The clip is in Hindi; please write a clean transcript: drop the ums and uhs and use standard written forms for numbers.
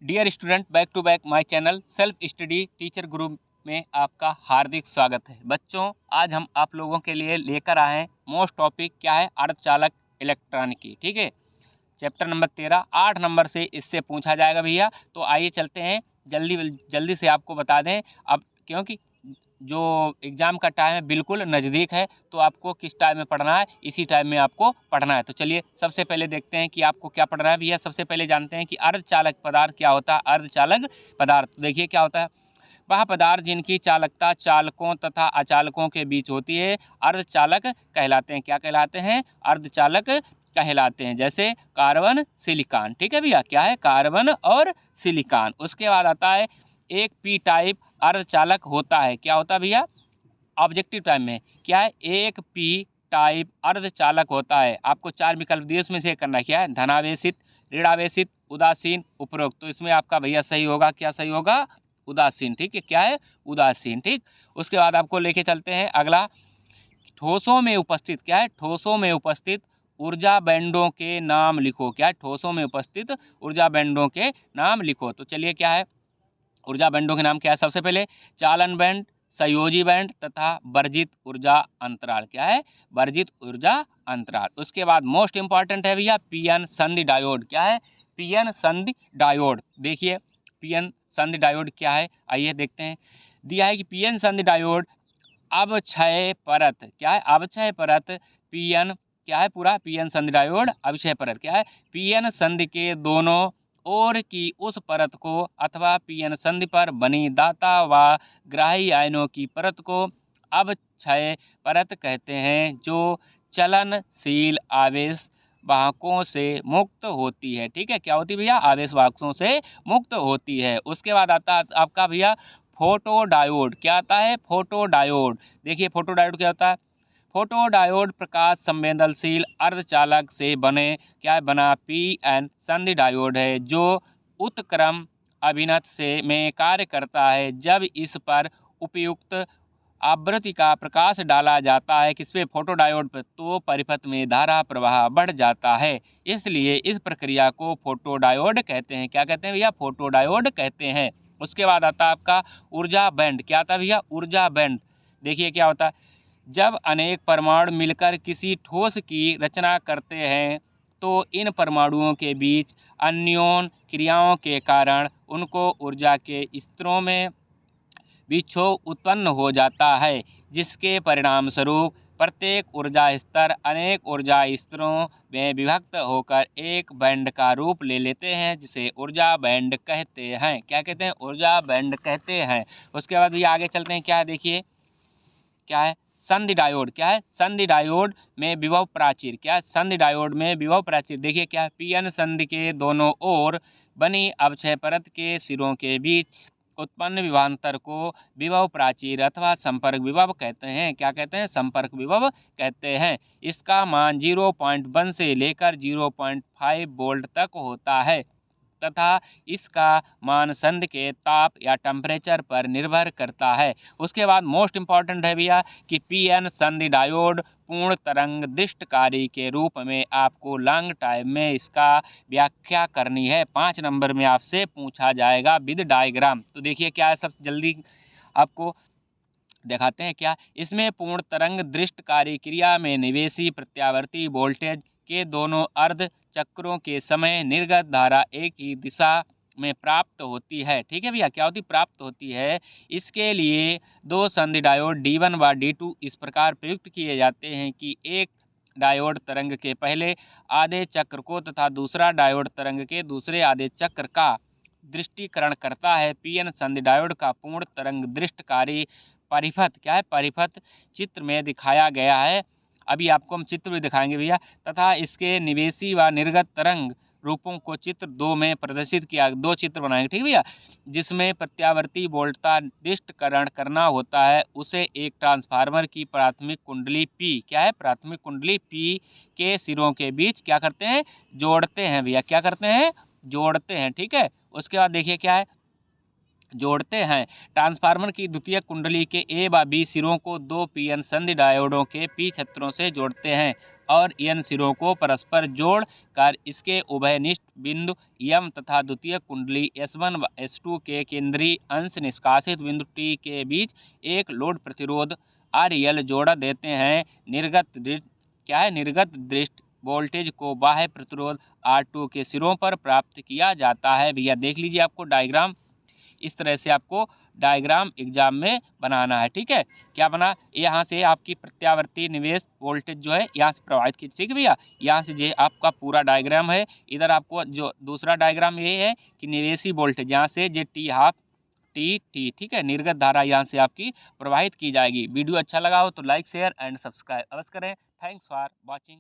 Dear student, back to back my channel self study teacher group में आपका हार्दिक स्वागत है। बच्चों, आज हम आप लोगों के लिए लेकर आए हैं मोस्ट टॉपिक क्या है, अर्धचालक इलेक्ट्रॉनिकी। ठीक है, चैप्टर नंबर 13 8 नंबर से इससे पूछा जाएगा भैया। तो आइए चलते हैं, जल्दी जल्दी से आपको बता दें अब, क्योंकि जो एग्ज़ाम का टाइम है बिल्कुल नज़दीक है, तो आपको किस टाइम में पढ़ना है, इसी टाइम में आपको पढ़ना है। तो चलिए सबसे पहले देखते हैं कि आपको क्या पढ़ना है भैया। सबसे पहले जानते हैं कि अर्धचालक पदार्थ क्या होता है। अर्धचालक पदार्थ देखिए क्या होता है, वह पदार्थ जिनकी चालकता चालकों तथा अचालकों के बीच होती है अर्धचालक कहलाते हैं। क्या कहलाते हैं? अर्धचालक कहलाते हैं। जैसे कार्बन, सिलिकॉन। ठीक है भैया, क्या है? कार्बन और सिलिकॉन। उसके बाद आता है एक पी टाइप अर्धचालक होता है। क्या होता है भैया? ऑब्जेक्टिव टाइम में क्या है? एक पी टाइप अर्धचालक होता है। आपको 4 विकल्प दिए, उसमें से करना क्या है? धनावेशित, ऋणावेशित, उदासीन, उपरोक्त। तो इसमें आपका भैया सही होगा, क्या सही होगा? उदासीन। ठीक है, क्या है? उदासीन। ठीक, उसके बाद आपको लेके चलते हैं अगला, ठोसों में उपस्थित। क्या है? ठोसों में उपस्थित ऊर्जा बैंडों के नाम लिखो। क्या है? ठोसों में उपस्थित ऊर्जा बैंडों के नाम लिखो। तो चलिए क्या है, ऊर्जा बैंडों के नाम क्या है? सबसे पहले चालन बैंड, संयोजी बैंड तथा वर्जित ऊर्जा अंतराल। क्या है? वर्जित ऊर्जा अंतराल। उसके बाद मोस्ट इंपॉर्टेंट है भैया पीएन संधि डायोड। क्या है? पीएन संधि डायोड। देखिए पीएन संधि डायोड क्या है, आइए देखते हैं। दिया है कि पीएन संधि डायोड अवक्षय परत। क्या है? अवक्षय परत पीएन। क्या है? पूरा पीएन संधि डायोड अवक्षय परत। क्या है? पीएन संधि के दोनों ओर की उस परत को अथवा पीएन संधि पर बनी दाता व ग्राही आयनों की परत को अवक्षय परत कहते हैं, जो चलनशील आवेश वाहकों से मुक्त होती है। ठीक है, क्या होती है भैया? आवेश वाहकों से मुक्त होती है। उसके बाद आता है आपका भैया फोटोडायोड। क्या आता है? फोटोडायोड। देखिए फोटोडायोड क्या होता है? फोटोडायोड प्रकाश संवेदनशील अर्धचालक से बने क्या है? बना पीएन संधि डायोड है, जो उत्क्रम अभिनत से में कार्य करता है जब इस पर उपयुक्त आवृत्ति का प्रकाश डाला जाता है। किस पे? फोटोडायोड पर। तो परिपथ में धारा प्रवाह बढ़ जाता है, इसलिए इस प्रक्रिया को फोटोडायोड कहते हैं। क्या कहते हैं भैया? फोटोडायोड कहते हैं। उसके बाद आता है आपका ऊर्जा बैंड। क्या आता है भैया? ऊर्जा बैंड। देखिए क्या होता है, जब अनेक परमाणु मिलकर किसी ठोस की रचना करते हैं तो इन परमाणुओं के बीच अन्योन क्रियाओं के कारण उनको ऊर्जा के स्तरों में विक्षोभ उत्पन्न हो जाता है, जिसके परिणाम स्वरूप प्रत्येक ऊर्जा स्तर अनेक ऊर्जा स्तरों में विभक्त होकर एक बैंड का रूप ले लेते हैं, जिसे ऊर्जा बैंड कहते हैं। क्या कहते हैं? ऊर्जा बैंड कहते हैं। उसके बाद भी आगे चलते हैं, क्या है देखिए, क्या है? संधि डायोड। क्या है? संधि डायोड में विभव प्राचीर। क्या है? संधि डायोड में विभव प्राचीर। देखिए क्या है, पीएन संधि के दोनों ओर बनी अवक्षय परत के सिरों के बीच उत्पन्न विभवांतर को विभव प्राचीर अथवा संपर्क विभव कहते हैं। क्या कहते हैं? संपर्क विभव कहते हैं। इसका मान 0.1 से लेकर 0.5 वोल्ट तक होता है तथा इसका मान संधि के ताप या टेम्परेचर पर निर्भर करता है। उसके बाद मोस्ट इम्पॉर्टेंट है भैया कि पीएन संधि डायोड पूर्ण तरंग दृष्टकारी के रूप में आपको लॉन्ग टाइम में इसका व्याख्या करनी है। 5 नंबर में आपसे पूछा जाएगा विद डायग्राम। तो देखिए क्या है, सब जल्दी आपको दिखाते हैं। क्या इसमें पूर्ण तरंग दृष्टकारी क्रिया में निवेशी प्रत्यावर्ती वोल्टेज के दोनों अर्ध चक्रों के समय निर्गत धारा एक ही दिशा में प्राप्त होती है। ठीक है भैया, क्या होती? प्राप्त होती है। इसके लिए दो संधि डायोड D1 व D2 इस प्रकार प्रयुक्त किए जाते हैं कि एक डायोड तरंग के पहले आधे चक्र को तथा दूसरा डायोड तरंग के दूसरे आधे चक्र का दृष्टिकरण करता है। पीएन संधि डायोड का पूर्ण तरंग दृष्टकारी परिपथ। क्या है? परिपथ चित्र में दिखाया गया है। अभी आपको हम चित्र भी दिखाएंगे भैया। तथा इसके निवेशी व निर्गत तरंग रूपों को चित्र 2 में प्रदर्शित किया। 2 चित्र बनाएंगे, ठीक है भैया। जिसमें प्रत्यावर्ती वोल्टता निर्दिष्टकरण करना होता है, उसे एक ट्रांसफार्मर की प्राथमिक कुंडली P। क्या है? प्राथमिक कुंडली P के सिरों के बीच क्या करते हैं? जोड़ते हैं भैया। क्या करते हैं? जोड़ते हैं। ठीक है, उसके बाद देखिए क्या है, जोड़ते हैं। ट्रांसफार्मर की द्वितीय कुंडली के ए व बी सिरों को 2 पीएन संधि डायोडों के पी छत्रों से जोड़ते हैं और एन सिरों को परस्पर जोड़ कर इसके उभयनिष्ठ बिंदु यम तथा द्वितीय कुंडली S1 व S2 के केंद्रीय अंश निष्कासित बिंदु T के बीच एक लोड प्रतिरोध RL जोड़ा देते हैं। निर्गत दृष्ट वोल्टेज को बाह्य प्रतिरोध R2 के सिरों पर प्राप्त किया जाता है। भैया देख लीजिए, आपको डायग्राम इस तरह से आपको डायग्राम एग्जाम में बनाना है। ठीक है, क्या बना, यहाँ से आपकी प्रत्यावर्ती निवेश वोल्टेज जो है यहाँ से प्रवाहित की। ठीक है भैया, यहाँ से ये आपका पूरा डायग्राम है। इधर आपको जो दूसरा डायग्राम ये है कि निवेशी वोल्टेज यहाँ से जे टी हाफ टी टी, ठीक है, निर्गत धारा यहाँ से आपकी प्रवाहित की जाएगी। वीडियो अच्छा लगा हो तो लाइक शेयर एंड सब्सक्राइब अवश्य करें। Thanks for watching.